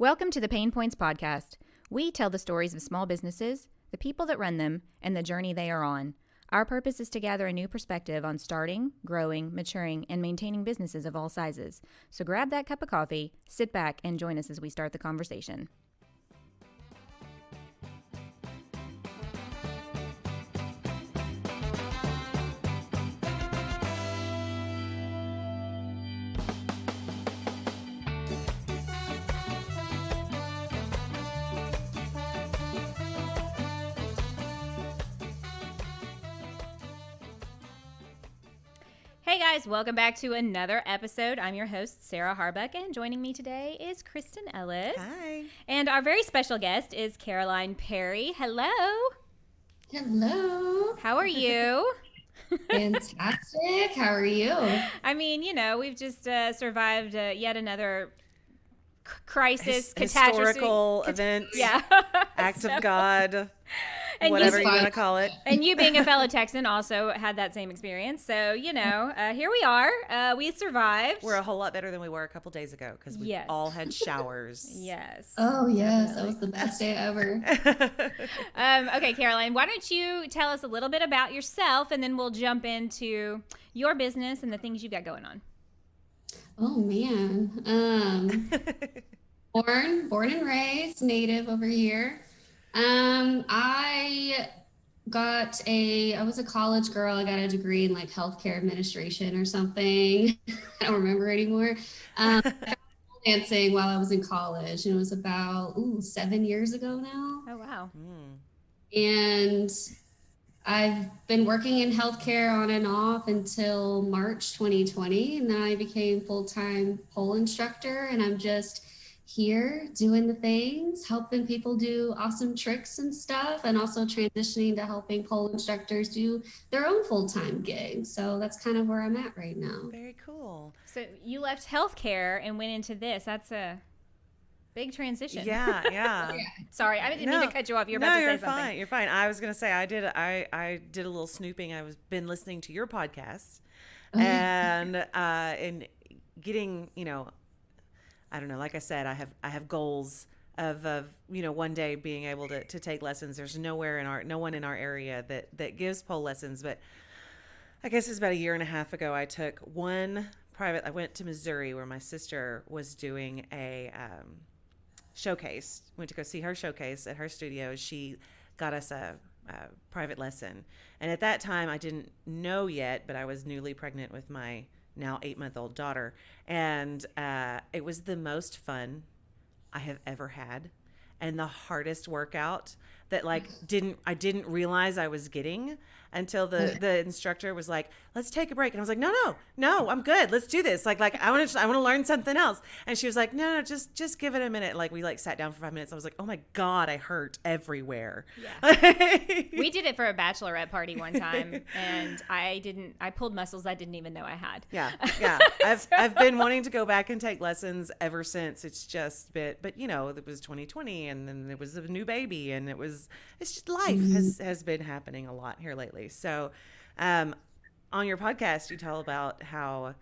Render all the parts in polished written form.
Welcome to the PaynePoints Podcast. We tell the stories of small businesses, the people that run them, and the journey they are on. Our purpose is to gather a new perspective on starting, growing, maturing, and maintaining businesses of all sizes. So grab that cup of coffee, sit back, and join us as we start the conversation. Hey guys, welcome back to another episode. I'm your host, Sarah Harbuck, and joining me today is Kristen Ellis. Hi. And our very special guest is Caroline Perry. Hello. Hello. How are you? Fantastic. How are you? I mean, you know, we've just survived yet another crisis, historical event, act of God, and whatever you want to call it. And you being a fellow Texan also had that same experience. So, you know, here we are. We survived. We're a whole lot better than we were a couple days ago because we all had showers. Yes. Oh, yes. That was the best day ever. Okay, Caroline, why don't you tell us a little bit about yourself, and then we'll jump into your business and the things you've got going on. Oh, man. Born and raised native over here. I was a college girl. I got a degree in like healthcare administration or something. I don't remember anymore. I started dancing while I was in college, and it was about 7 years ago now. Oh, wow. And I've been working in healthcare on and off until March 2020, and then I became full-time pole instructor, and I'm just here doing the things, helping people do awesome tricks and stuff, and also transitioning to helping pole instructors do their own full-time gigs. So that's kind of where I'm at right now. Very cool. So you left healthcare and went into this. That's a big transition. Yeah. Sorry, I didn't mean to cut you off. You're about to say something. You're fine. I was going to say I did a little snooping. Been listening to your podcasts and getting, you know, I don't know, like I said, I have goals of you know, one day being able to take lessons. There's no one in our area that gives pole lessons, but I guess it's about a year and a half ago I took one private. I went to Missouri where my sister was doing a showcase. Went to go see her showcase at her studio. She got us a private lesson, and at that time I didn't know yet, but I was newly pregnant with my now 8-month-old daughter, and it was the most fun I have ever had, and the hardest workout that I didn't realize I was getting until the instructor was like, let's take a break. And I was like, no, I'm good. Let's do this. Like I want to learn something else. And she was like, no, just give it a minute. Like we sat down for 5 minutes. I was like, oh my God, I hurt everywhere. Yeah. We did it for a bachelorette party one time, and I pulled muscles I didn't even know I had. Yeah. I've been wanting to go back and take lessons ever since. It's just but you know, it was 2020, and then it was a new baby, and it's just life has been happening a lot here lately. So, on your podcast, you tell about how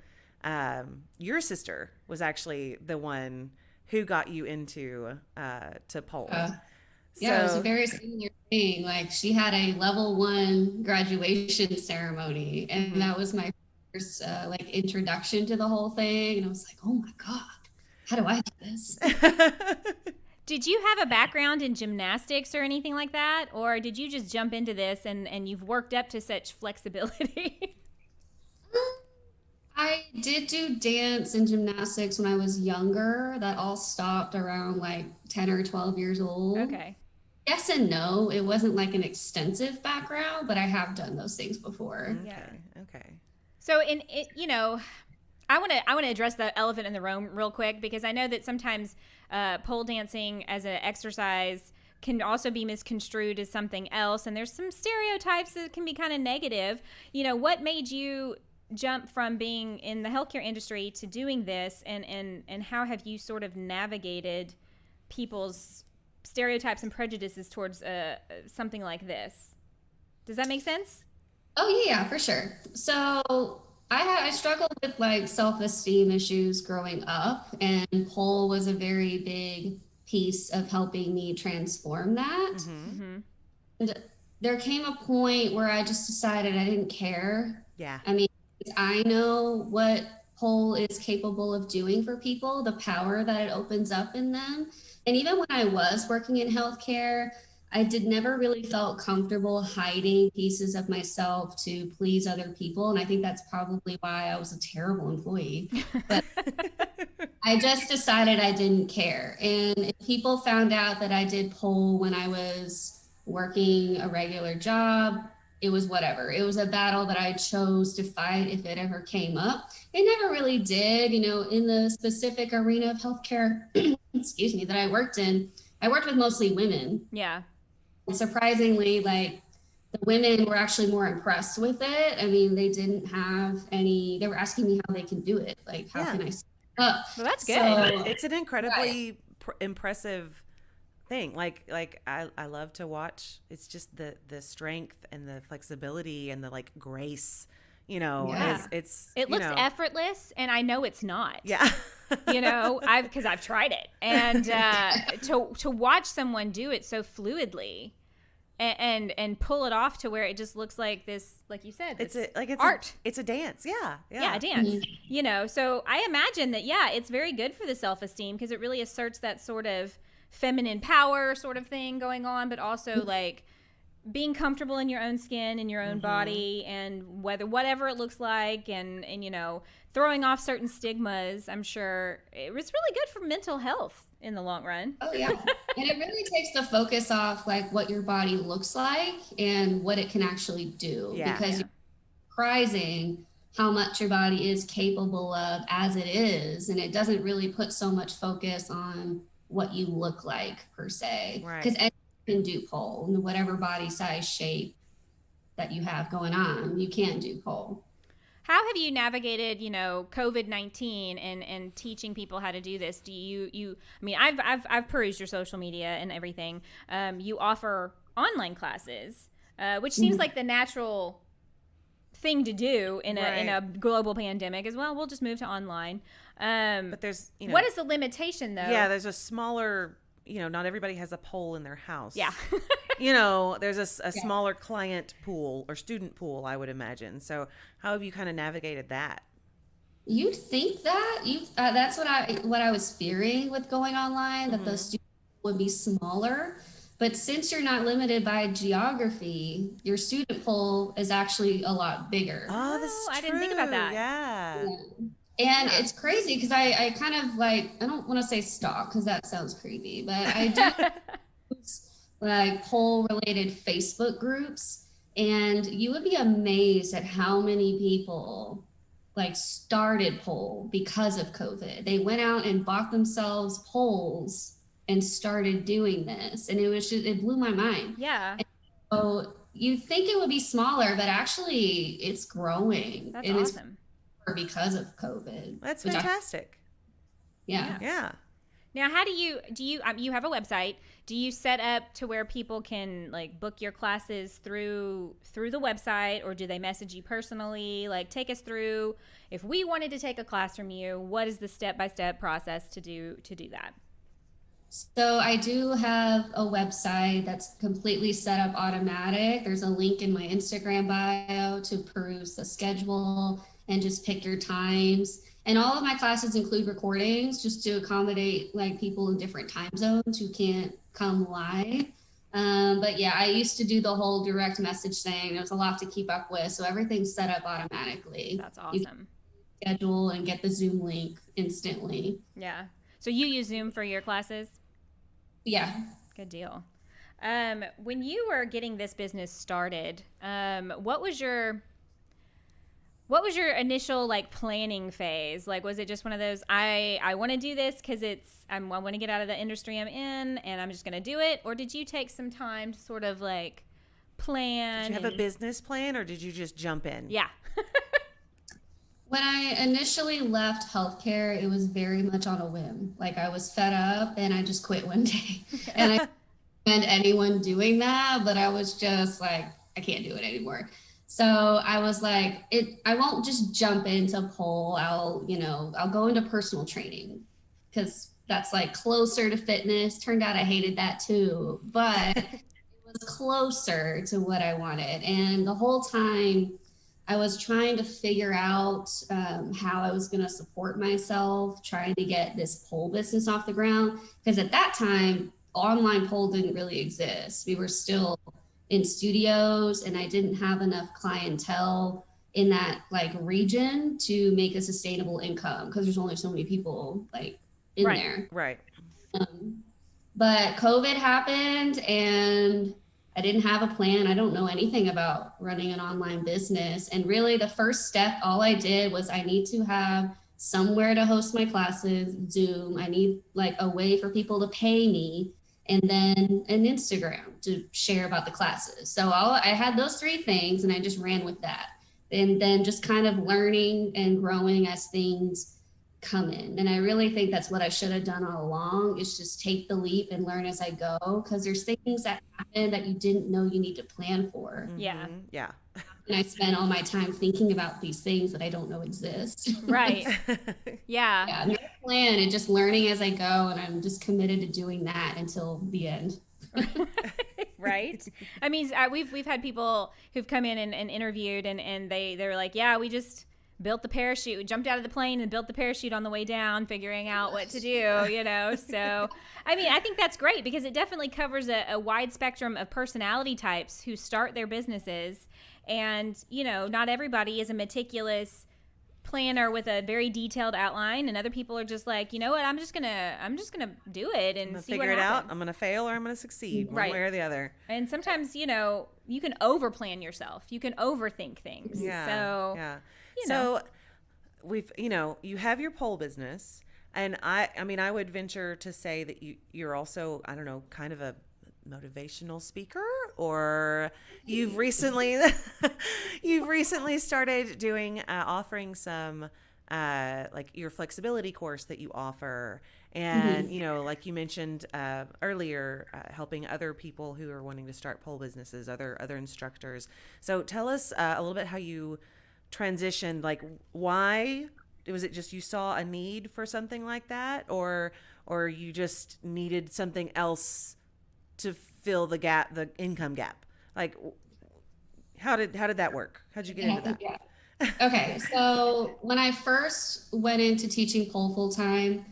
your sister was actually the one who got you into to pole. Yeah, it was a very similar thing. Like she had a level 1 graduation ceremony, and that was my first introduction to the whole thing. And I was like, oh my God, how do I do this? Did you have a background in gymnastics or anything like that? Or did you just jump into this and you've worked up to such flexibility? I did do dance and gymnastics when I was younger. That all stopped around like 10 or 12 years old. Okay. Yes and no. It wasn't like an extensive background, but I have done those things before. Okay. So you know, I want to address the elephant in the room real quick, because I know that sometimes pole dancing as an exercise can also be misconstrued as something else, and there's some stereotypes that can be kind of negative. You know, what made you jump from being in the healthcare industry to doing this, and how have you sort of navigated people's stereotypes and prejudices towards something like this? Does that make sense? Oh yeah, for sure. So I struggled with like self-esteem issues growing up, and pole was a very big piece of helping me transform that. Mm-hmm. And there came a point where I just decided I didn't care. Yeah. I mean, I know what pole is capable of doing for people, the power that it opens up in them. And even when I was working in healthcare, I never really felt comfortable hiding pieces of myself to please other people. And I think that's probably why I was a terrible employee. But I just decided I didn't care. And if people found out that I did pole when I was working a regular job, it was whatever. It was a battle that I chose to fight if it ever came up. It never really did, in the specific arena of healthcare, excuse me, that I worked in. I worked with mostly women. Yeah. And surprisingly, like, the women were actually more impressed with it. I mean, they didn't have they were asking me how they can do it. Like, how can I set up? Well, that's good. So, It's an incredibly impressive thing. Like I love to watch. It's just the strength and the flexibility and the like grace, Yeah. It looks effortless, and I know it's not. Yeah. Because I've tried it, and to watch someone do it so fluidly and pull it off to where it just looks like this, like you said, it's art. It's a dance. Yeah. A dance. So I imagine that it's very good for the self-esteem, because it really asserts that sort of feminine power sort of thing going on, but also like being comfortable in your own skin, in your own body, and whatever it looks like, and throwing off certain stigmas. I'm sure it was really good for mental health in the long run. Oh yeah. And it really takes the focus off like what your body looks like and what it can actually do, because you're surprising how much your body is capable of as it is, and it doesn't really put so much focus on what you look like per se, because anyone can do pole, whatever body size, shape that you have going on, you can do pole. How have you navigated, COVID-19 and teaching people how to do this? Do you I mean, I've perused your social media and everything. You offer online classes, which seems like the natural thing to do in a global pandemic as well. We'll just move to online. But there's, what is the limitation though? Yeah, there's a smaller, not everybody has a pole in their house. Yeah. There's a smaller client pool or student pool, I would imagine. So how have you kind of navigated that? You'd think that that's what I was fearing with going online, that those students would be smaller. But since you're not limited by geography, your student pool is actually a lot bigger. Oh, this is true. I didn't think about that. Yeah. And it's crazy because I kind of I don't want to say stalk because that sounds creepy, but I do like pole related Facebook groups, and you would be amazed at how many people started pole because of COVID. They went out and bought themselves poles and started doing this, and it blew my mind. Yeah. And so you think it would be smaller, but actually it's growing. That's awesome. Because of COVID. That's fantastic. Yeah. Now, how do you you have a website? Do you set up to where people can book your classes through the website, or do they message you personally? Take us through, if we wanted to take a class from you, what is the step-by-step process to do that? So I do have a website that's completely set up automatic. There's a link in my Instagram bio to peruse the schedule and just pick your times. And all of my classes include recordings just to accommodate people in different time zones who can't come live. But yeah, I used to do the whole direct message thing. There's a lot to keep up with. So everything's set up automatically. That's awesome. You can schedule and get the Zoom link instantly. Yeah. So you use Zoom for your classes? Yeah. Good deal. When you were getting this business started, what was your initial planning phase? Was it just one of those, I want to do this because I want to get out of the industry I'm in and I'm just going to do it? Or did you take some time to sort of plan? Did you have a business plan, or did you just jump in? Yeah. When I initially left healthcare, it was very much on a whim. I was fed up and I just quit one day. And I can't recommend anyone doing that, but I was just I can't do it anymore. So I was I won't just jump into pole. I'll go into personal training because that's like closer to fitness. Turned out I hated that too, but it was closer to what I wanted. And the whole time I was trying to figure out how I was going to support myself, trying to get this pole business off the ground. Because at that time, online pole didn't really exist. We were still in studios, and I didn't have enough clientele in that like region to make a sustainable income because there's only so many people like in there. Right. But COVID happened and I didn't have a plan. I don't know anything about running an online business. And really the first step, all I did was I need to have somewhere to host my classes, Zoom. I need like a way for people to pay me, and then an Instagram to share about the classes. So I had those three things and I just ran with that. And then just kind of learning and growing as things come in. And I really think that's what I should have done all along, is just take the leap and learn as I go, because there's things that happen that you didn't know you need to plan for. Yeah. Yeah. And I spend all my time thinking about these things that I don't know exist. Right. Yeah. Yeah, no plan and just learning as I go. And I'm just committed to doing that until the end. Right. I mean, we've had people who've come in and interviewed and they were like, yeah, we just built the parachute, jumped out of the plane and built the parachute on the way down, figuring out what to do, you know? So, I mean, I think that's great because it definitely covers a wide spectrum of personality types who start their businesses. And, you know, not everybody is a meticulous planner with a very detailed outline, and other people are just like, you know what, I'm just gonna do it and see what figure it out. happens. I'm gonna fail or I'm gonna succeed, Right. one way or the other. And sometimes, you know, you can over plan yourself. You can overthink things. Yeah. So, yeah. you know. So we've, you know, you have your pole business, and I mean, I would venture to say that you're also, I don't know, kind of a motivational speaker, or you've recently started doing offering some like your flexibility course that you offer, and you know, like you mentioned earlier, helping other people who are wanting to start pole businesses, other instructors. So tell us a little bit how you transitioned, like why was it just you saw a need for something like that, or you just needed something else to fill the gap, the income gap? Like how did that work? How'd you get into that? Yeah. Okay, so when I first went into teaching pole full time,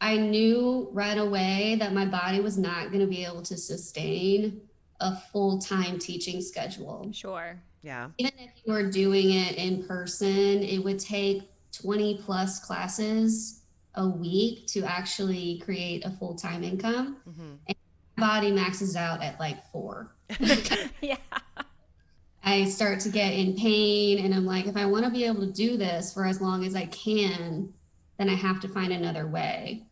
I knew right away that my body was not going to be able to sustain a full-time teaching schedule. Sure. Yeah. Even if you were doing it in person, it would take 20 plus classes a week to actually create a full-time income. And my body maxes out at like 4. Yeah. I start to get in pain, and I'm like, if I want to be able to do this for as long as I can, then I have to find another way.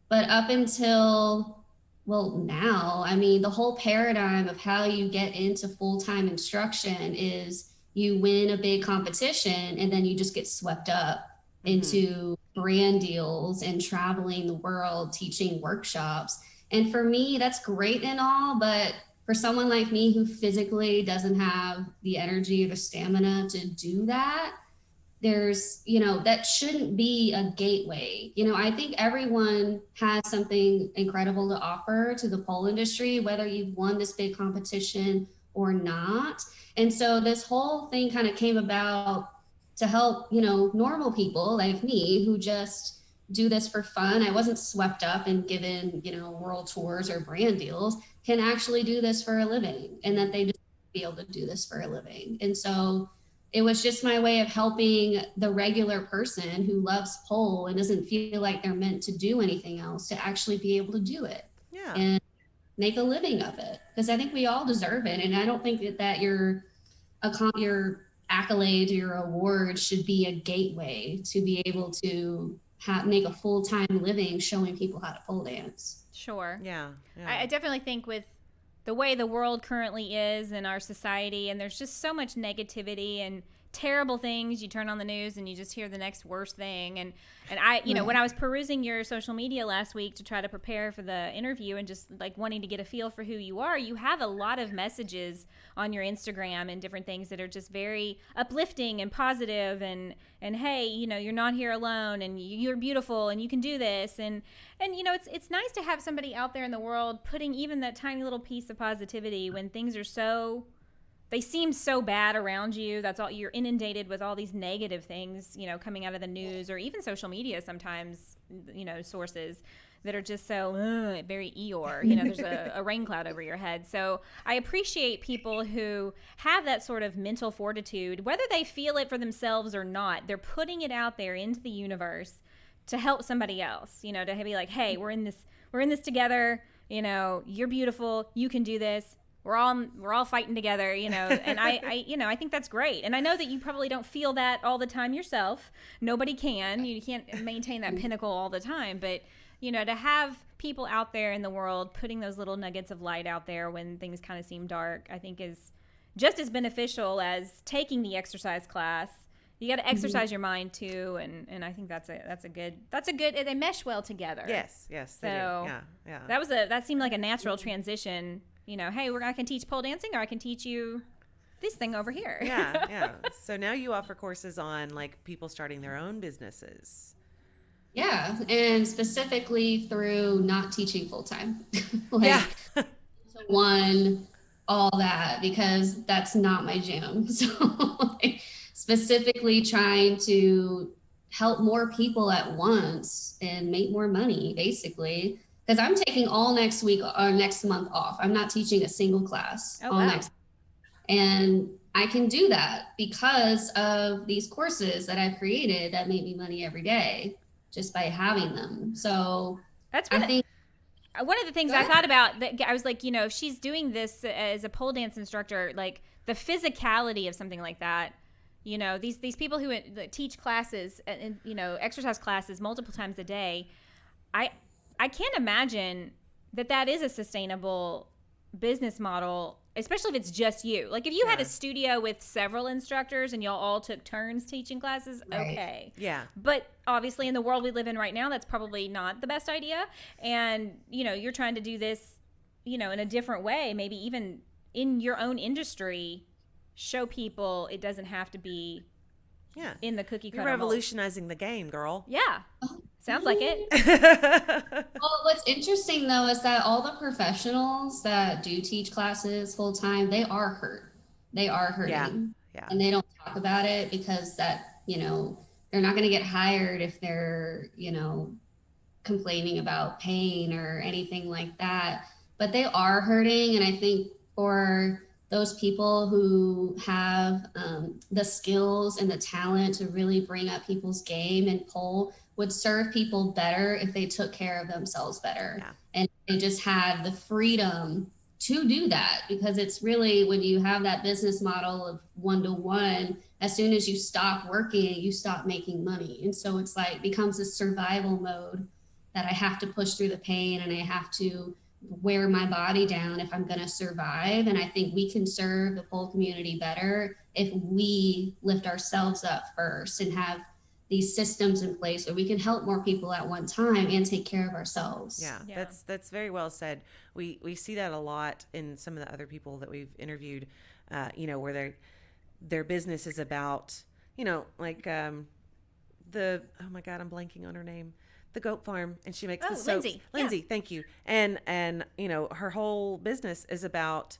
But up until, well, now, I mean, the whole paradigm of how you get into full-time instruction is you win a big competition and then you just get swept up into brand deals and traveling the world, teaching workshops. And for me, that's great and all, but for someone like me who physically doesn't have the energy or the stamina to do that, there's, you know, that shouldn't be a gateway. You know, I think everyone has something incredible to offer to the pole industry, whether you've won this big competition or not. And so this whole thing kind of came about to help, you know, normal people like me who just do this for fun. I wasn't swept up and given, you know, world tours or brand deals, can actually do this for a living, and that they just be able to do this for a living. And so it was just my way of helping the regular person who loves pole and doesn't feel like they're meant to do anything else to actually be able to do it. Yeah. And make a living of it, because I think we all deserve it. And I don't think that your accolades or your awards should be a gateway to be able to make a full-time living showing people how to pole dance. Sure. Yeah. I definitely think with the way the world currently is in our society, and there's just so much negativity and terrible things. You turn on the news and you just hear the next worst thing. And I, you know, when I was perusing your social media last week to try to prepare for the interview and just like wanting to get a feel for who you are, you have a lot of messages on your Instagram and different things that are just very uplifting and positive and hey, you know, you're not here alone and you're beautiful and you can do this. And you know, it's nice to have somebody out there in the world putting even that tiny little piece of positivity when things are they seem so bad around you. That's all, you're inundated with all these negative things, you know, coming out of the news or even social media sometimes, you know, sources that are just so very Eeyore, you know, there's a rain cloud over your head. So I appreciate people who have that sort of mental fortitude, whether they feel it for themselves or not, they're putting it out there into the universe to help somebody else, you know, to be like, hey, we're in this together, you know, you're beautiful, you can do this. We're all fighting together, you know, and I you know, I think that's great. And I know that you probably don't feel that all the time yourself. Nobody can. You can't maintain that pinnacle all the time. But, you know, to have people out there in the world putting those little nuggets of light out there when things kind of seem dark, I think is just as beneficial as taking the exercise class. You got to exercise your mind too, and I think that's a good. They mesh well together. Yes. So yeah. That seemed like a natural transition. You know, hey, I can teach pole dancing, or I can teach you this thing over here. Yeah. So now you offer courses on like people starting their own businesses. Yeah, and specifically through not teaching full time, one, all that, because that's not my jam. So like, specifically trying to help more people at once and make more money, basically. Because I'm taking all next week or next month off. I'm not teaching a single class next. And I can do that because of these courses that I've created that make me money every day just by having them. So that's what I think. One of the things I thought about, that I was like, you know, if she's doing this as a pole dance instructor, like the physicality of something like that, you know, these people who teach classes and, you know, exercise classes multiple times a day, I can't imagine that is a sustainable business model, especially if it's just you. Like if you had a studio with several instructors and y'all all took turns teaching classes, okay. Yeah. But obviously in the world we live in right now, that's probably not the best idea. And, you know, you're trying to do this, you know, in a different way, maybe even in your own industry, show people it doesn't have to be in the cookie cutter. You're revolutionizing the game, girl. Yeah. Sounds like it. Well, what's interesting though is that all the professionals that do teach classes full time, they are hurt. They are hurting. Yeah. And they don't talk about it because that, you know, they're not going to get hired if they're, you know, complaining about pain or anything like that. But they are hurting. And I think for those people who have the skills and the talent to really bring up people's game and pole would serve people better if they took care of themselves better. Yeah. And they just had the freedom to do that, because it's really, when you have that business model of one-to-one, as soon as you stop working, you stop making money. And so it's like becomes a survival mode that I have to push through the pain and I have to wear my body down if I'm going to survive. And I think we can serve the pole community better if we lift ourselves up first and have these systems in place where we can help more people at one time and take care of ourselves. Yeah. That's very well said. We see that a lot in some of the other people that we've interviewed, you know, where their business is about, you know, like oh my God, I'm blanking on her name. The goat farm, and she makes the soaps. Lindsay, thank you. And you know, her whole business is about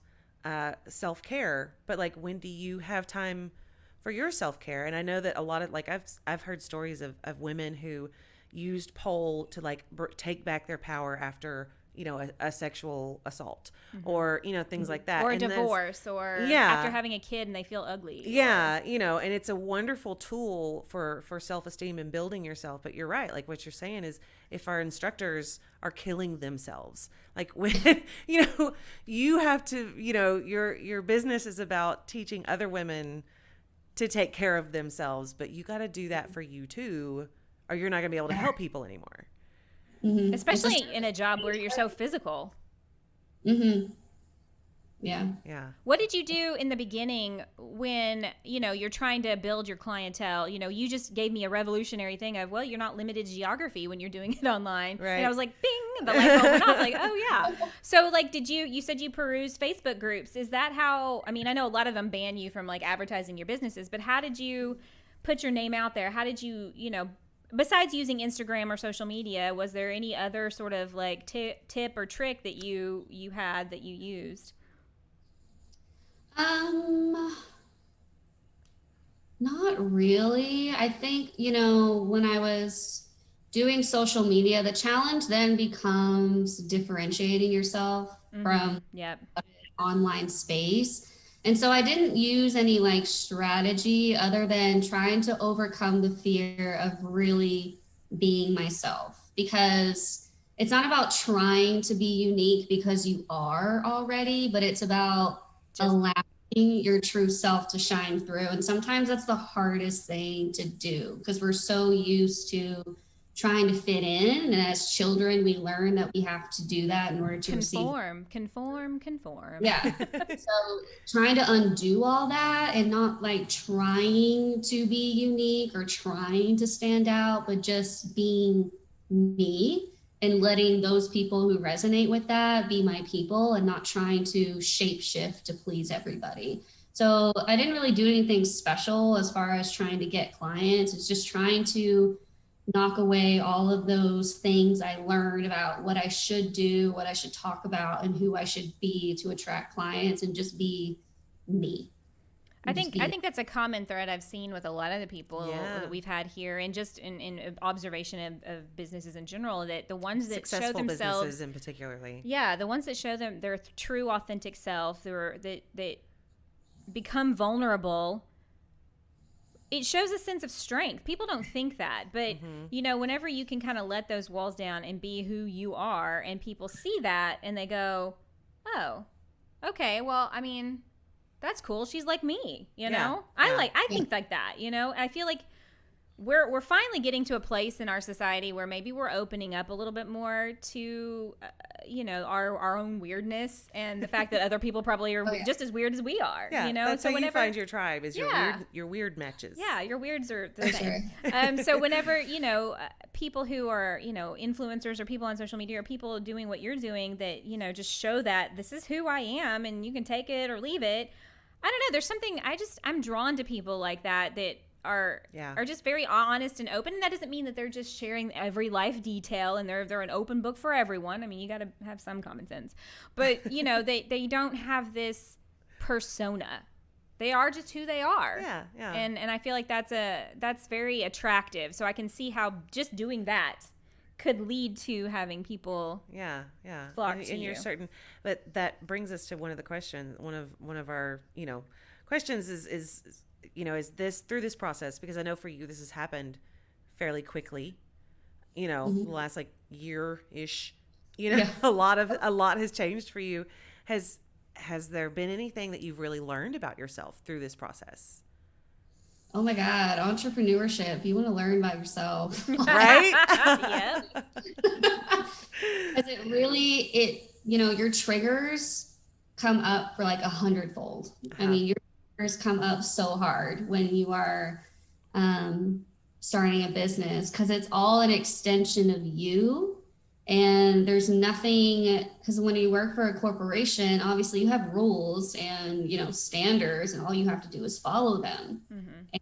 self-care, but like, when do you have time for your self-care? And I know that a lot of, like, I've heard stories of women who used pole to like take back their power after, you know, a sexual assault, or, you know, things like that, or a and divorce, or after having a kid and they feel ugly. Yeah, you know, and it's a wonderful tool for self-esteem and building yourself. But you're right, like what you're saying is, if our instructors are killing themselves, like, when you know, you have to, you know, your business is about teaching other women to take care of themselves, but you got to do that for you too, or you're not going to be able to help people anymore. Especially in a job where you're so physical. Yeah. Yeah. What did you do in the beginning when, you're trying to build your clientele? You just gave me a revolutionary thing of, well, you're not limited to geography when you're doing it online. Right. And I was like, bing, the light bulb went off. Like, oh yeah. So like, you said you perused Facebook groups. Is that how, I know a lot of them ban you from like advertising your businesses, but how did you put your name out there? How did you, besides using Instagram or social media, was there any other sort of like tip or trick that you had that you used? Not really. I think, when I was doing social media, the challenge then becomes differentiating yourself from online space. And so I didn't use any like strategy other than trying to overcome the fear of really being myself, because it's not about trying to be unique because you are already, but it's about allowing your true self to shine through. And sometimes that's the hardest thing to do because we're so used to trying to fit in. And as children, we learn that we have to do that in order to conform. Yeah. So trying to undo all that and not like trying to be unique or trying to stand out, but just being me and letting those people who resonate with that be my people and not trying to shape shift to please everybody. So I didn't really do anything special as far as trying to get clients. It's just trying to knock away all of those things I learned about what I should do, what I should talk about, and who I should be to attract clients, and just be me. I think that's a common thread I've seen with a lot of the people that we've had here, and just in observation of businesses in general, that the ones that successful show themselves, businesses in particularly, the ones that show them their true authentic self, that become vulnerable, it shows a sense of strength. People don't think that, but whenever you can kind of let those walls down and be who you are, and people see that and they go, oh, okay, well, that's cool. She's like me, I think like that, I feel like we're finally getting to a place in our society where maybe we're opening up a little bit more to, our own weirdness, and the fact that other people probably are just as weird as we are. That's how you find your tribe, is your weird matches. Yeah, your weirds are the same. So whenever people who are influencers or people on social media or people doing what you're doing that just show that this is who I am and you can take it or leave it. I don't know. There's something I'm drawn to people like that are just very honest and open. And that doesn't mean that they're just sharing every life detail and they're an open book for everyone. You got to have some common sense. But, they don't have this persona. They are just who they are. Yeah, yeah. And I feel like that's very attractive. So I can see how just doing that could lead to having people flock to you. And you're certain. But that brings us to one of the questions. One of our questions is this through this process, because I know for you this has happened fairly quickly. The last like year-ish. A lot has changed for you. Has there been anything that you've really learned about yourself through this process? Oh my God, entrepreneurship. You want to learn about yourself. Right? Yep. Because your triggers come up for like 100-fold. Your triggers come up so hard when you are starting a business, because it's all an extension of you. And there's nothing, because when you work for a corporation, obviously you have rules and, standards, and all you have to do is follow them. Mm-hmm.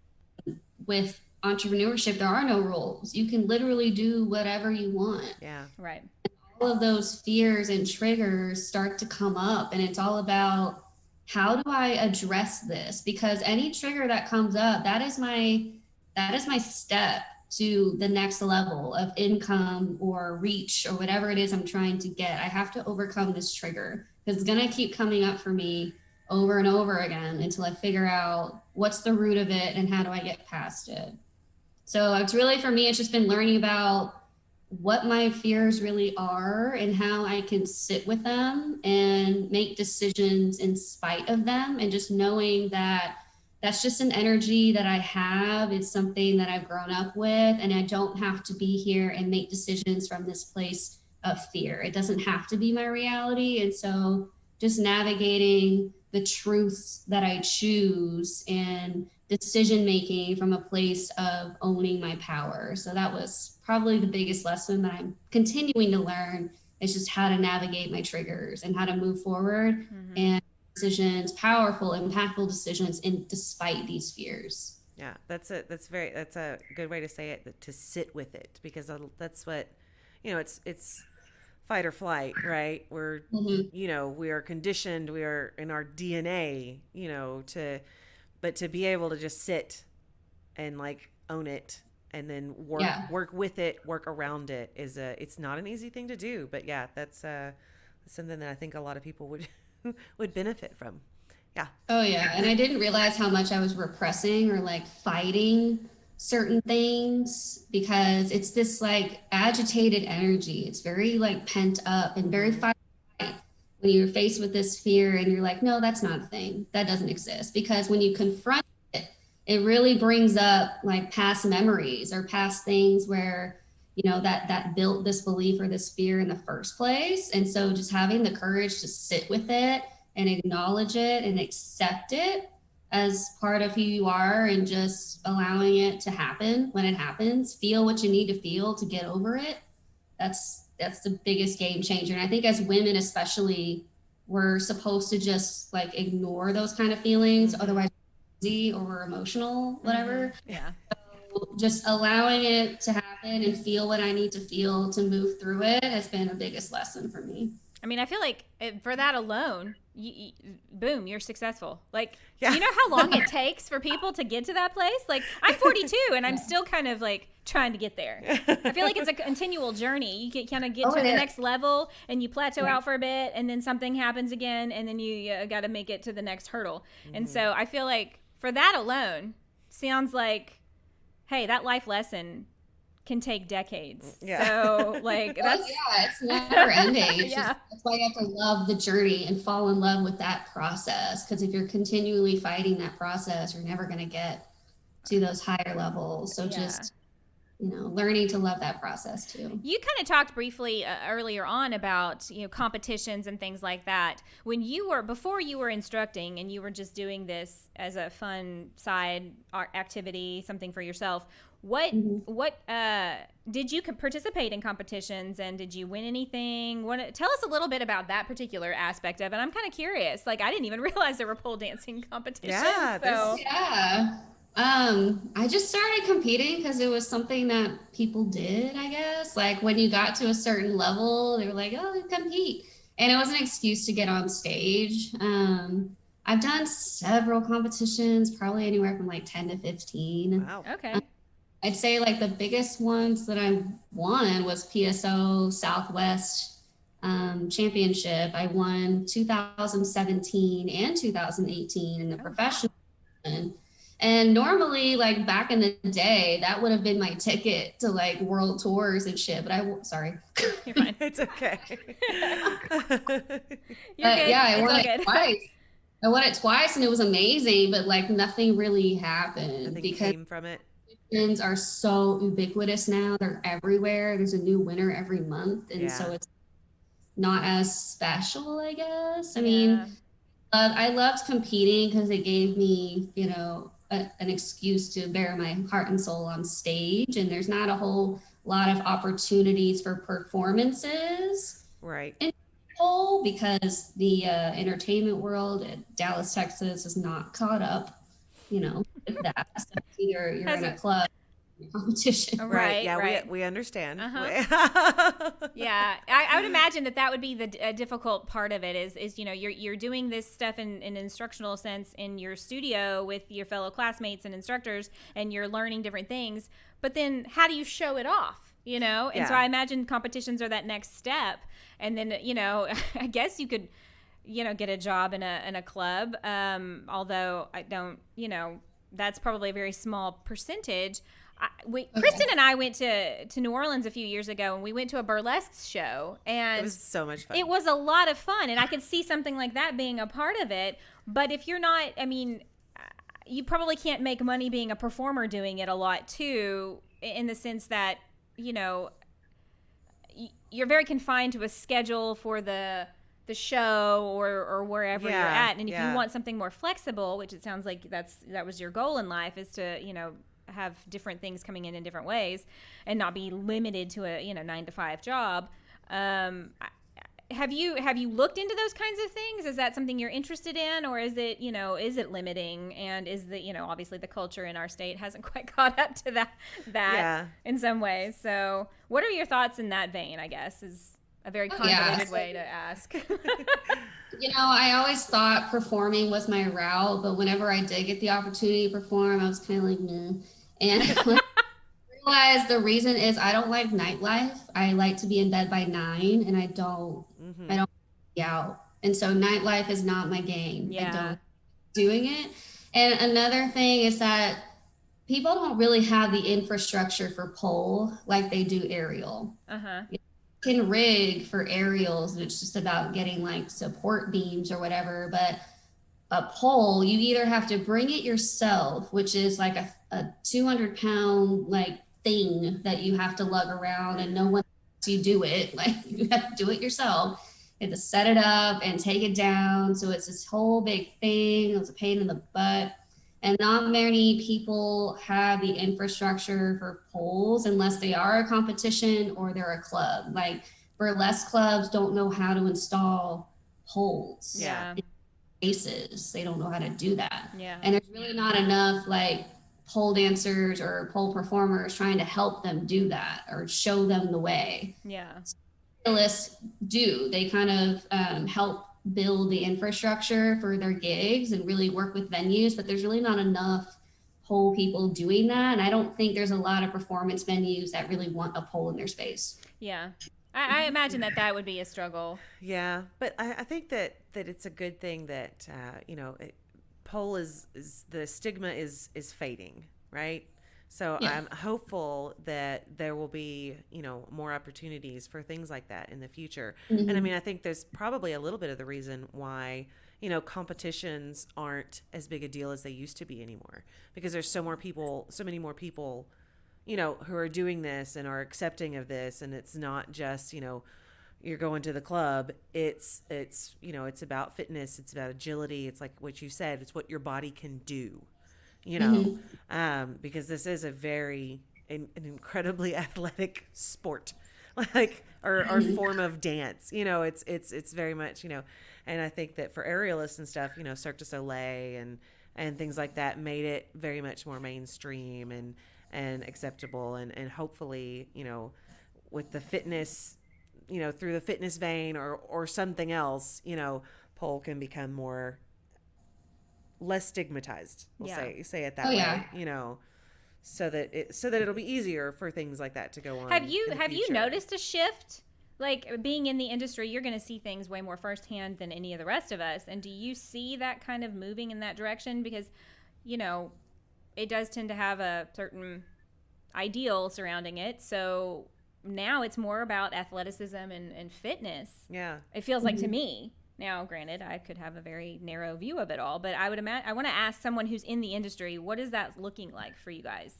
And with entrepreneurship, there are no rules. You can literally do whatever you want. Yeah. Right. And all of those fears and triggers start to come up, and it's all about, how do I address this? Because any trigger that comes up, that is my step to the next level of income or reach or whatever it is I'm trying to get. I have to overcome this trigger, because it's going to keep coming up for me over and over again until I figure out what's the root of it and how do I get past it. So it's really, for me, it's just been learning about what my fears really are and how I can sit with them and make decisions in spite of them, and just knowing that that's just an energy that I have. It's something that I've grown up with, and I don't have to be here and make decisions from this place of fear. It doesn't have to be my reality. And so just navigating the truths that I choose and decision making from a place of owning my power. So that was probably the biggest lesson that I'm continuing to learn, is just how to navigate my triggers and how to move forward and decisions, powerful, impactful decisions, despite these fears. Yeah, that's a good way to say it, to sit with it, because that's what, it's fight or flight, right? We're, we are conditioned, we are in our DNA, but to be able to just sit and like own it and then work with it, work around it it's not an easy thing to do, but yeah, that's something that I think a lot of people would benefit from. Yeah. Oh yeah. And I didn't realize how much I was repressing or like fighting certain things, because it's this like agitated energy. It's very like pent up and very fight. When you're faced with this fear and you're like, no, that's not a thing. That doesn't exist. Because when you confront it, it really brings up like past memories or past things where, that built this belief or this fear in the first place. And so just having the courage to sit with it and acknowledge it and accept it as part of who you are, and just allowing it to happen when it happens, feel what you need to feel to get over it. That's the biggest game changer. And I think as women, especially, we're supposed to just like ignore those kind of feelings. Otherwise we're or we're emotional, whatever. Yeah. So just allowing it to happen and feel what I need to feel to move through it has been the biggest lesson for me. I mean, I feel like for that alone, boom, you're successful. Like, yeah. You know how long it takes for people to get to that place? Like, I'm 42 and I'm still kind of like trying to get there. I feel like it's a continual journey. You can kind of get to the next level and you plateau out for a bit, and then something happens again, and then you got to make it to the next hurdle. And so I feel like for that alone, sounds like, hey, that life lesson can take decades. Yeah. So like that's it's never ending. Yeah. That's why you have to love the journey and fall in love with that process, because if you're continually fighting that process, you're never going to get to those higher levels. So just learning to love that process too. You kind of talked briefly earlier on about competitions and things like that. Before you were instructing and you were just doing this as a fun side activity, something for yourself, what did you participate in competitions, and did you win anything? Tell us a little bit about that particular aspect of it. I'm kind of curious. Like, I didn't even realize there were pole dancing competitions. I just started competing because it was something that people did, I guess. Like when you got to a certain level, they were like, oh, compete. And it was an excuse to get on stage. I've done several competitions, probably anywhere from like 10 to 15. Wow. Okay. I'd say like the biggest ones that I won was PSO Southwest Championship. I won 2017 and 2018 in the professional. And normally, like back in the day, that would have been my ticket to like world tours and shit. But sorry. You're fine. It's okay. I won it twice. I won it twice, and it was amazing. But like nothing really happened because came from it. Competitions are so ubiquitous now. They're everywhere. There's a new winner every month, and so it's not as special, I guess. I mean, I loved competing because it gave me, an excuse to bear my heart and soul on stage, and there's not a whole lot of opportunities for performances, right? In whole, because the entertainment world in Dallas, Texas, is not caught up, with that. So either you're in a club, competition, right? Yeah, right. We understand. Yeah, I would imagine that would be the difficult part of it. Is you're doing this stuff in an instructional sense in your studio with your fellow classmates and instructors, and you're learning different things. But then, how do you show it off? And so I imagine competitions are that next step. And then I guess you could get a job in a club. Although I don't, that's probably a very small percentage. Kristen and I went to New Orleans a few years ago, and we went to a burlesque show, and it was so much fun. It was a lot of fun, and I could see something like that being a part of it. But if you're not, you probably can't make money being a performer doing it a lot too, in the sense that you're very confined to a schedule for the the show or wherever you're Yeah, at. And if you yeah. want something more flexible, which it sounds like that was your goal in life, is to, have different things coming in different ways and not be limited to a 9 to 5 job. Have you looked into those kinds of things? Is that something you're interested in, or is it limiting? And is the obviously the culture in our state hasn't quite caught up to that Yeah. in some ways. So what are your thoughts in that vein, I guess, is a very convoluted way to ask. I always thought performing was my route, but whenever I did get the opportunity to perform, I was kind of like, meh. And I realized the reason is I don't like nightlife. I like to be in bed by 9, and I don't be out. And so nightlife is not my game. Yeah. I don't doing it. And another thing is that people don't really have the infrastructure for pole like they do aerial. You can rig for aerials, and it's just about getting like support beams or whatever. But a pole, you either have to bring it yourself, which is like a 200-pound like thing that you have to lug around, and no one lets you do it. Like you have to do it yourself. You have to set it up and take it down. So it's this whole big thing. It's a pain in the butt. And not many people have the infrastructure for poles unless they are a competition or they're a club. Like burlesque clubs don't know how to install poles. Yeah. Spaces. They don't know how to do that. Yeah. And there's really not enough like pole dancers or pole performers trying to help them do that or show them the way. Yeah. Stylists do. They kind of help build the infrastructure for their gigs and really work with venues, but there's really not enough pole people doing that. And I don't think there's a lot of performance venues that really want a pole in their space. Yeah. I imagine that would be a struggle. Yeah. But I think that it's a good thing that, pole is the stigma is fading, right? So Yeah. I'm hopeful that there will be, more opportunities for things like that in the future. Mm-hmm. And I mean, I think there's probably a little bit of the reason why, competitions aren't as big a deal as they used to be anymore, because there's so many more people, who are doing this and are accepting of this. And it's not just, you're going to the club. It's about fitness. It's about agility. It's like what you said, it's what your body can do. Because this is a very an incredibly athletic sport, like or form of dance. It's very much and I think that for aerialists and stuff, Cirque du Soleil and things like that made it very much more mainstream and acceptable, and hopefully with the fitness, through the fitness vein or something else, pole can become less stigmatized. We'll say it that way, so that it'll be easier for things like that to go on. Have you noticed a shift? Like being in the industry, you're going to see things way more firsthand than any of the rest of us. And do you see that kind of moving in that direction? Because, it does tend to have a certain ideal surrounding it. So now it's more about athleticism and fitness. Yeah. It feels like to me. Now, granted, I could have a very narrow view of it all, but I want to ask someone who's in the industry, what is that looking like for you guys?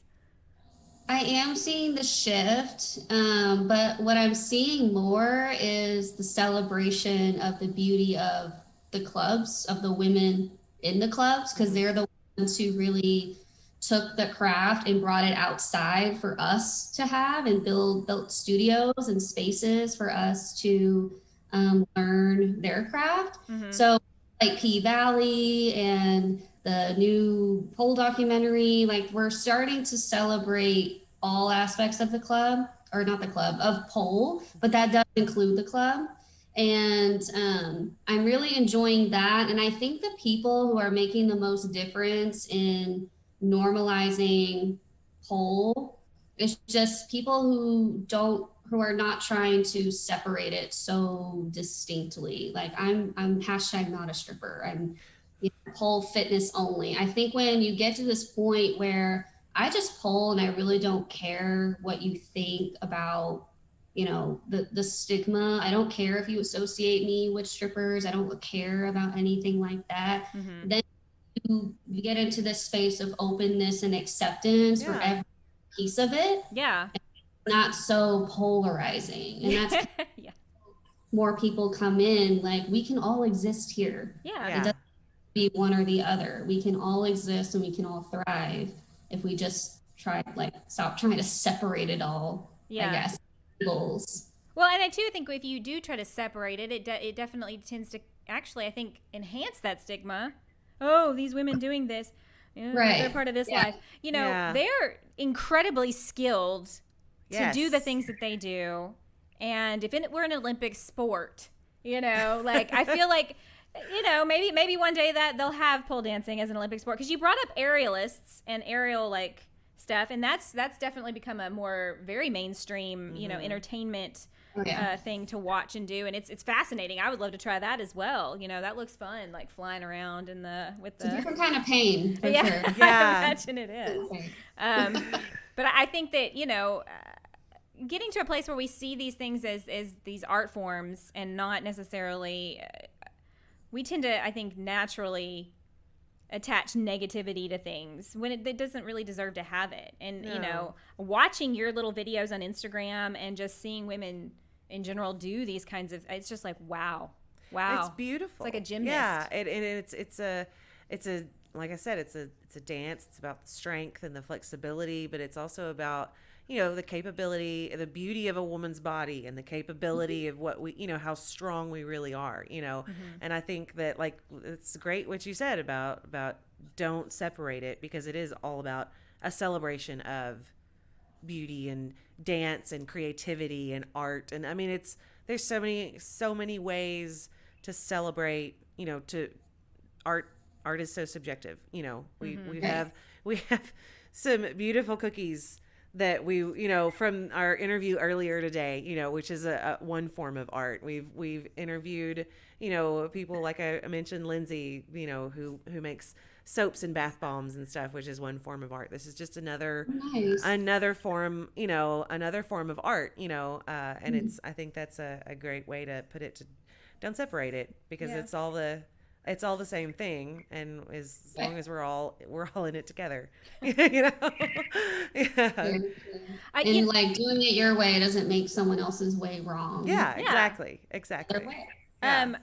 I am seeing the shift, but what I'm seeing more is the celebration of the beauty of the clubs, of the women in the clubs, because they're the ones who really took the craft and brought it outside for us to have and built studios and spaces for us to learn their craft. Mm-hmm. So like P Valley and the new pole documentary, like we're starting to celebrate all aspects of the club, or not the club, of pole, but that does include the club. And I'm really enjoying that. And I think the people who are making the most difference in normalizing pole is just people who are not trying to separate it so distinctly. Like I'm hashtag not a stripper. I'm pole fitness only. I think when you get to this point where I just pole and I really don't care what you think about, the stigma. I don't care if you associate me with strippers. I don't care about anything like that. Mm-hmm. Then you get into this space of openness and acceptance for every piece of it. Yeah. Not so polarizing. And that's yeah. more people come in, like we can all exist here. Yeah. It doesn't be one or the other. We can all exist and we can all thrive if we just stop trying to separate it all. Yeah. I guess goals. Well, and I too think if you do try to separate it, it definitely tends to actually, I think, enhance that stigma. Oh, these women doing this, Right. they're part of this life. They're incredibly skilled to do the things that they do. And if we're an Olympic sport, like I feel like, maybe one day that they'll have pole dancing as an Olympic sport. Because you brought up aerialists and aerial like stuff, and that's definitely become a more very mainstream, entertainment thing to watch and do, and it's fascinating. I would love to try that as well. That looks fun, like flying around with the different kind of pain. For yeah, sure. I imagine it is. But I think that getting to a place where we see these things as these art forms and not necessarily, we tend to, I think, naturally attach negativity to things when it doesn't really deserve to have it. And watching your little videos on Instagram and just seeing women in general do these kinds of, it's just like wow, it's beautiful. It's like a gymnast. Yeah, it's a like I said, it's a dance. It's about the strength and the flexibility, but it's also about the capability, the beauty of a woman's body, and the capability of what we, how strong we really are, And I think that, like, it's great what you said about don't separate it, because it is all about a celebration of beauty and dance and creativity and art. And I mean, there's so many ways to celebrate, to art is so subjective. We have some beautiful cookies that we, from our interview earlier today, which is a one form of art. We've interviewed, people like I mentioned, Lindsay, who makes soaps and bath bombs and stuff, which is one form of art. This is just another form, another form of art, and I think that's a great way to put it, to don't separate it, because it's all the same thing, and as long as we're all in it together, Yeah. And like doing it your way doesn't make someone else's way wrong. Yeah, exactly. Yeah.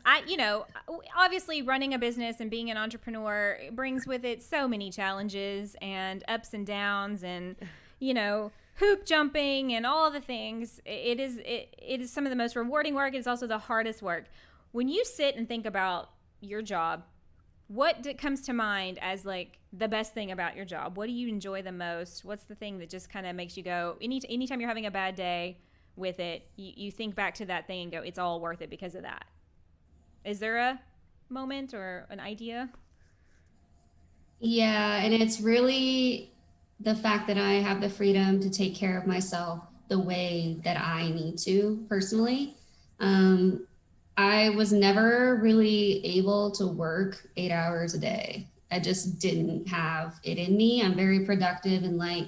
Obviously running a business and being an entrepreneur brings with it so many challenges and ups and downs, and hoop jumping and all the things. It is some of the most rewarding work. It's also the hardest work. When you sit and think about your job, what comes to mind as like the best thing about your job? What do you enjoy the most? What's the thing that just kind of makes you go, anytime you're having a bad day with it, you think back to that thing and go, it's all worth it because of that? Is there a moment or an idea? Yeah, and it's really the fact that I have the freedom to take care of myself the way that I need to personally. I was never really able to work 8 hours a day. I just didn't have it in me. I'm very productive in like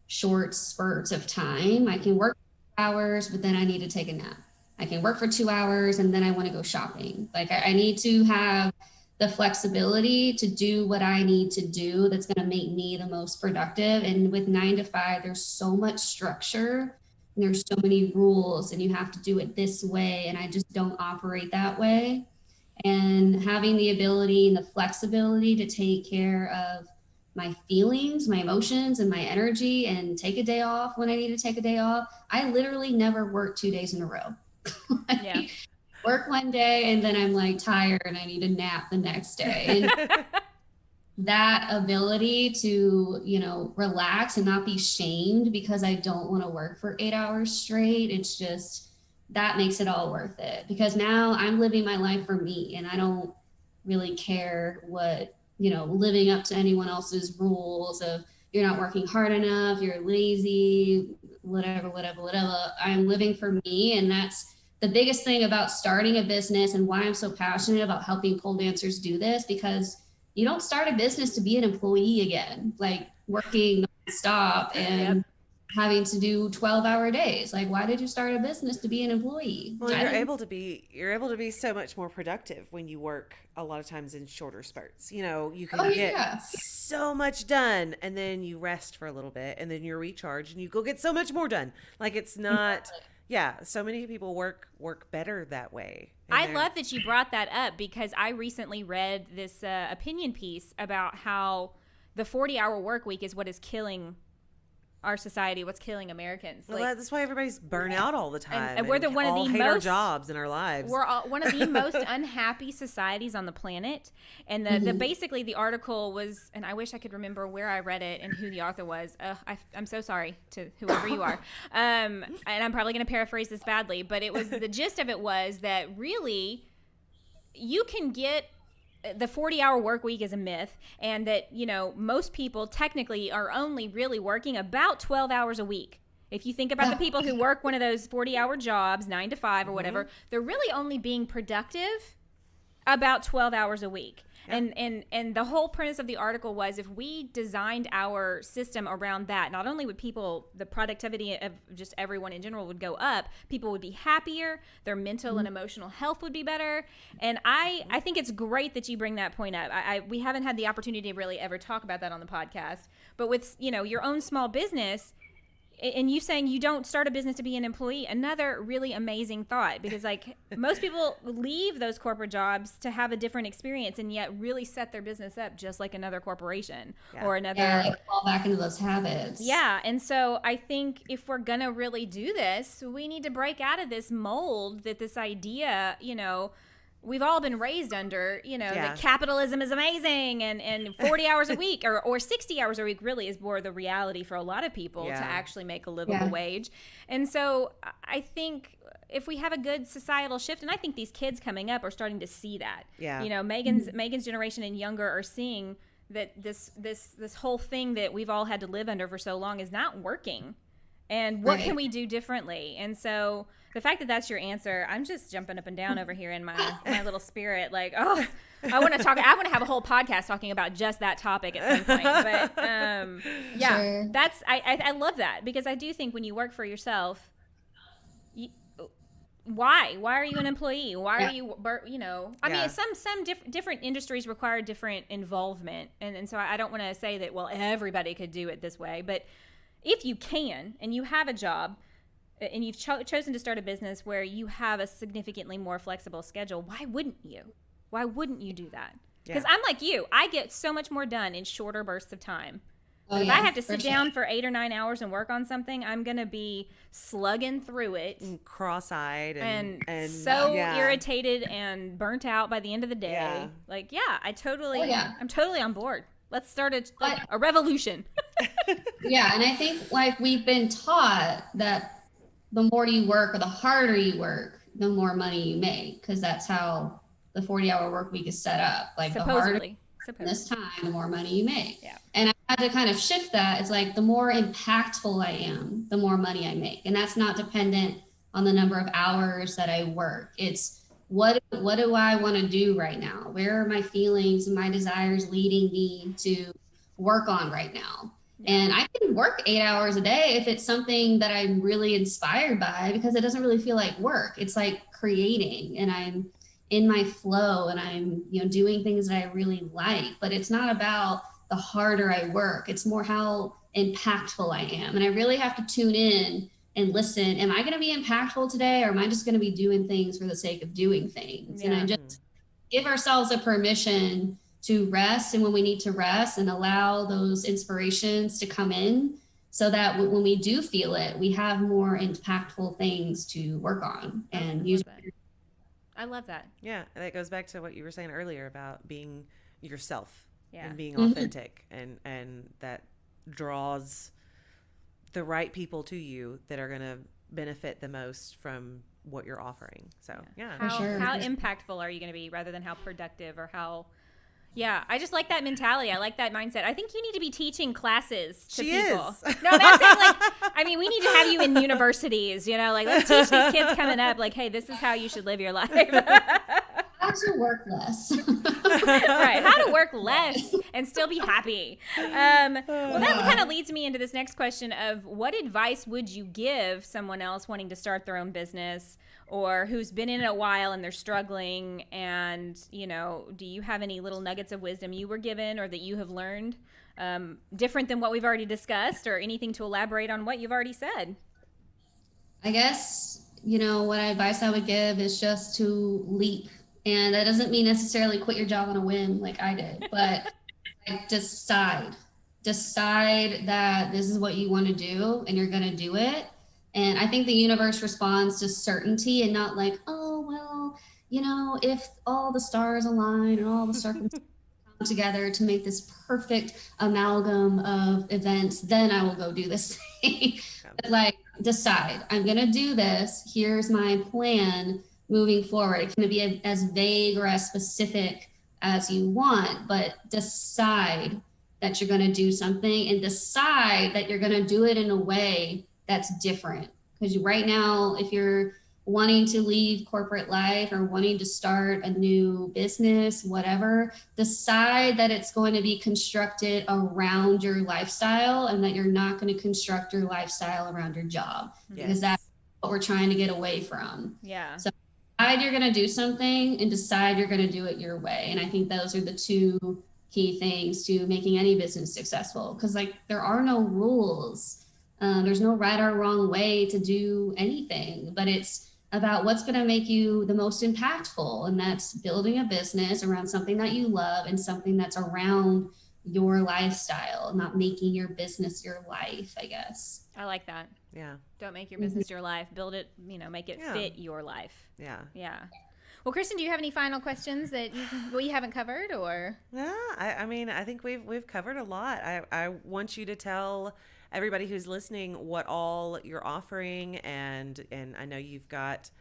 short spurts of time. I can work hours, but then I need to take a nap. I can work for 2 hours and then I want to go shopping. Like I need to have the flexibility to do what I need to do that's going to make me the most productive. And with 9 to 5, there's so much structure. And there's so many rules and you have to do it this way. And I just don't operate that way. And having the ability and the flexibility to take care of my feelings, my emotions, and my energy, and take a day off when I need to take a day off. I literally never work 2 days in a row. Work one day and then I'm like tired and I need a nap the next day. And that ability to, relax and not be shamed because I don't want to work for 8 hours straight. It's just, that makes it all worth it, because now I'm living my life for me and I don't really care what, living up to anyone else's rules of you're not working hard enough, you're lazy, whatever. I'm living for me. And that's the biggest thing about starting a business and why I'm so passionate about helping pole dancers do this, because you don't start a business to be an employee again, like working nonstop and having to do 12-hour days. Like, why did you start a business to be an employee? Well, you're able to be so much more productive when you work a lot of times in shorter spurts. You can get so much done and then you rest for a little bit and then you're recharged and you go get so much more done. Like, it's not Yeah, so many people work better that way. I love that you brought that up, because I recently read this opinion piece about how the 40-hour work week is what is killing our society, what's killing Americans. Well, that's why everybody's burnt out all the time. And we're one of the hate most our jobs and our lives. We're one of the most unhappy societies on the planet. And the basically the article was, and I wish I could remember where I read it and who the author was. I'm so sorry to whoever you are. And I'm probably going to paraphrase this badly, but it was, the gist of it was that really you can get, the 40-hour work week is a myth, and that, most people technically are only really working about 12 hours a week. If you think about the people who work one of those 40-hour jobs, 9 to 5 or whatever, they're really only being productive about 12 hours a week. Yeah. And the whole premise of the article was, if we designed our system around that, not only would the productivity of just everyone in general would go up, people would be happier, their mental and emotional health would be better. And I think it's great that you bring that point up. We haven't had the opportunity to really ever talk about that on the podcast, but with, your own small business, and you saying you don't start a business to be an employee, another really amazing thought, because most people leave those corporate jobs to have a different experience, and yet really set their business up just like another corporation or another. Yeah, fall back into those habits. Yeah. And so I think if we're going to really do this, we need to break out of this mold that this idea, we've all been raised under, that capitalism is amazing and 40 hours a week or 60 hours a week really is more the reality for a lot of people to actually make a livable wage. And so I think if we have a good societal shift, and I think these kids coming up are starting to see that, Megan's generation and younger are seeing that this whole thing that we've all had to live under for so long is not working. And what can we do differently? And so the fact that that's your answer, I'm just jumping up and down over here in my little spirit. Like, I want to have a whole podcast talking about just that topic at some point. But I love that, because I do think when you work for yourself, why are you an employee? Why are you, I mean, some different industries require different involvement. And so I don't want to say that, well, everybody could do it this way, but if you can, and you have a job, and you've chosen to start a business where you have a significantly more flexible schedule, why wouldn't you? Why wouldn't you do that? Because I'm like you. I get so much more done in shorter bursts of time. If I have to sit down for 8 or 9 hours and work on something, I'm going to be slugging through it. And cross-eyed. And so irritated and burnt out by the end of the day. Yeah. I'm totally on board. Let's start a revolution. Yeah, and I think we've been taught that the more you work or the harder you work, the more money you make, because that's how the 40-hour work week is set up. The harder this time, the more money you make. Yeah. And I had to kind of shift that. It's the more impactful I am, the more money I make. And that's not dependent on the number of hours that I work. It's what do I want to do right now? Where are my feelings and my desires leading me to work on right now? And I can work 8 hours a day if it's something that I'm really inspired by, because it doesn't really feel like work. It's like creating, and I'm in my flow, and I'm doing things that I really like. But it's not about the harder I work. It's more how impactful I am. And I really have to tune in and listen. Am I going to be impactful today, or am I just going to be doing things for the sake of doing things? And I just give ourselves a permission to rest, and when we need to rest, and allow those inspirations to come in, so that when we do feel it, we have more impactful things to work on and use. I love that. Yeah. And that goes back to what you were saying earlier about being yourself and being authentic, and that draws the right people to you that are going to benefit the most from what you're offering. So how impactful are you going to be, rather than how productive or how I just like that mentality. I like that mindset. I think you need to be teaching classes to people. No, that's it. We need to have you in universities, let's teach these kids coming up, hey, this is how you should live your life. How to work less. Right. How to work less and still be happy. Well, that kind of leads me into this next question of, what advice would you give someone else wanting to start their own business, or who's been in it a while and they're struggling? And, do you have any little nuggets of wisdom you were given, or that you have learned different than what we've already discussed, or anything to elaborate on what you've already said? I guess, what advice I would give is just to leap. And that doesn't mean necessarily quit your job on a whim like I did, but like decide that this is what you want to do and you're going to do it. And I think the universe responds to certainty and not like, oh, well, if all the stars align and all the circumstances come together to make this perfect amalgam of events, then I will go do this thing. But like, decide, I'm going to do this. Here's my plan moving forward. It can be as vague or as specific as you want, but decide that you're going to do something and decide that you're going to do it in a way that's different. Because right now, if you're wanting to leave corporate life or wanting to start a new business, whatever, decide that it's going to be constructed around your lifestyle and that you're not going to construct your lifestyle around your job. Yes. Because that's what we're trying to get away from. Yeah. So decide you're going to do something and decide you're going to do it your way. And I think those are the two key things to making any business successful, because like there are no rules. There's no right or wrong way to do anything, but it's about what's going to make you the most impactful. And that's building a business around something that you love and something that's around your lifestyle, not making your business your life, I guess. I like that. Yeah. Don't make your business your life. Build it, make it fit your life. Yeah. Yeah. Well, Kristin, do you have any final questions that we haven't covered, or? Yeah, I mean, I think we've covered a lot. I want you to tell everybody who's listening what all you're offering, and I know you've got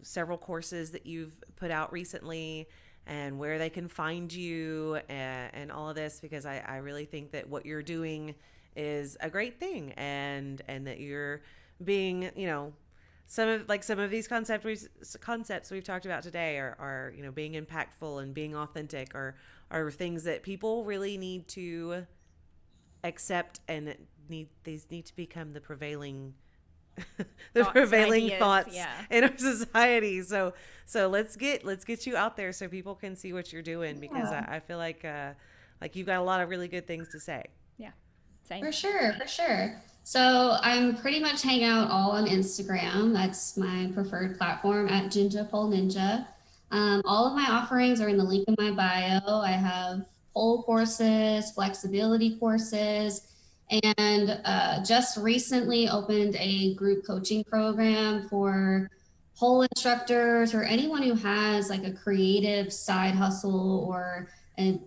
several courses that you've put out recently, and where they can find you and all of this, because I really think that what you're doing is a great thing, and that you're being, some of these concepts we've talked about today are being impactful and being authentic are things that people really need to accept, and these need to become the prevailing thoughts in our society. So let's get you out there so people can see what you're doing, because I feel like you've got a lot of really good things to say. Yeah, same. For sure. So I'm pretty much hang out all on Instagram. That's my preferred platform at Ginja Pole Ninja. All of my offerings are in the link in my bio. I have pole courses, flexibility courses, and just recently opened a group coaching program for pole instructors or anyone who has like a creative side hustle or an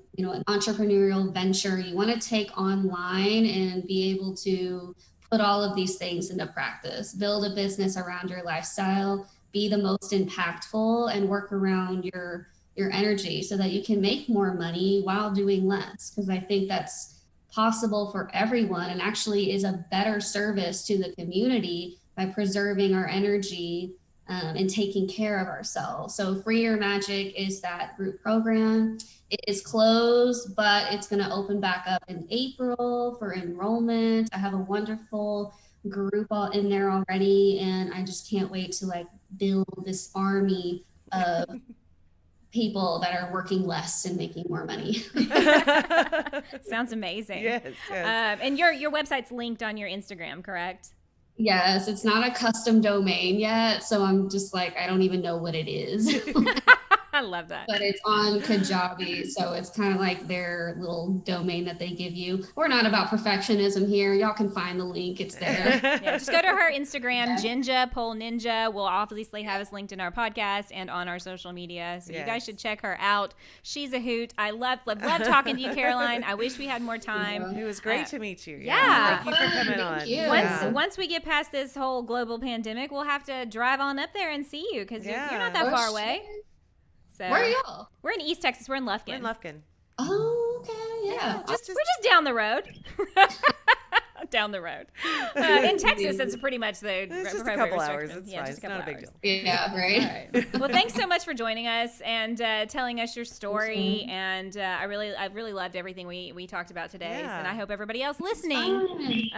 entrepreneurial venture you want to take online and be able to put all of these things into practice, build a business around your lifestyle, be the most impactful, and work around your energy so that you can make more money while doing less. Because I think that's possible for everyone, and actually is a better service to the community by preserving our energy and taking care of ourselves. So Free Your Magic is that group program. It is closed, but it's going to open back up in April for enrollment. I have a wonderful group all in there already, and I just can't wait to build this army of people that are working less and making more money. Sounds amazing. Yes. And your website's linked on your Instagram, correct? Yes, it's not a custom domain yet, so I'm just I don't even know what it is. I love that. But it's on Kajabi, so it's kind of like their little domain that they give you. We're not about perfectionism here. Y'all can find the link. It's there. Yeah, just go to her Instagram, Ginja Pole Ninja. We'll obviously have us linked in our podcast and on our social media, so you guys should check her out. She's a hoot. I love talking to you, Caroline. I wish we had more time. It was great to meet you. Yeah. Thank you for coming on. You. Once we get past this whole global pandemic, we'll have to drive on up there and see you, because you're not that far away. So, where are y'all? We're in East Texas. We're in Lufkin. We're in Lufkin. Oh, okay. Yeah. We're just down the road. Down the road. In Texas, it's pretty much the it's just a couple hours. It's fine. It's not a big deal. Yeah, right. All right. Well, thanks so much for joining us and telling us your story. And I really loved everything we talked about today. Yeah. And I hope everybody else listening,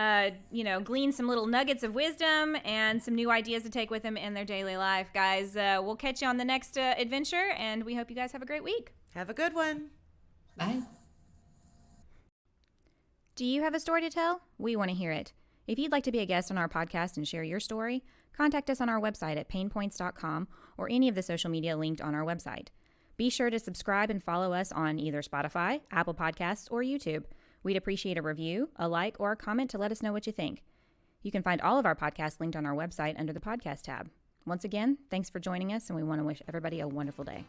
glean some little nuggets of wisdom and some new ideas to take with them in their daily life. Guys, we'll catch you on the next adventure, and we hope you guys have a great week. Have a good one. Bye. Do you have a story to tell? We want to hear it. If you'd like to be a guest on our podcast and share your story, contact us on our website at PaynePoints.com or any of the social media linked on our website. Be sure to subscribe and follow us on either Spotify, Apple Podcasts, or YouTube. We'd appreciate a review, a like, or a comment to let us know what you think. You can find all of our podcasts linked on our website under the podcast tab. Once again, thanks for joining us, and we want to wish everybody a wonderful day.